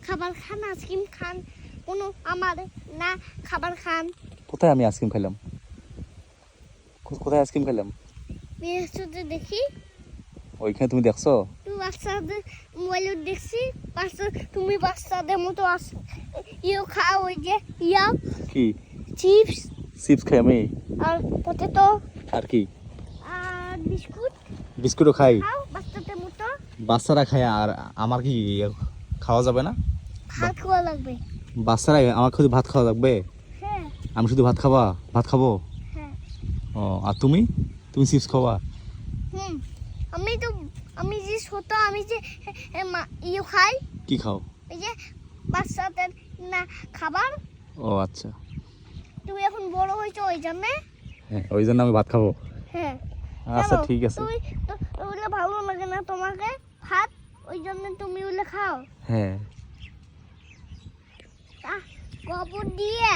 খাবার খান, আইসক্রিম খান, কোনো আমার না খাবার খান। কোথায় আমি আইসক্রিম খেলাম? কোথায় আইসক্রিম খেলাম? বৃহস্পতি দেখি ওইখানে তুমি দেখছো? তুই বাচ্চাদের মোবাইলে দেখছি, তুমি বাচ্চাদের মতো ইয়ে খাও, ওই যে ইয়াও কি চিপস চিপস খাই আমি? আর পটেটো আর কি? আর বিস্কুট বিস্কুটও খাই? খাও বাচ্চাদের মতো। বাচ্চারা খায় আর আমার কি খাওয়া যাবে না? ভাত খাওয়া লাগবে। বাচ্চারা আমার শুধু ভাত খাওয়া লাগবে? হ্যাঁ আমি শুধু ভাত খাবো? হ্যাঁ। ও, আর তুমি চিপস খাওয়া? আমি যে ছোট, আমি যে ইয়ে খাই। কি খাও? ওই যে বাচ্চাদের না খাবার। ও আচ্ছা। তুমি এখন বড় হয়েছো ওই জন্য। হ্যাঁ, ওই জন্য আমি ভাত খাবো। হ্যাঁ আচ্ছা কেন? ঠিক আছে। তুমি ওগুলো ভালো লাগে না তোমাকে ভাত, ওই জন্য তুমি ওগুলো খাও। হ্যাঁ। গোবর দিয়ে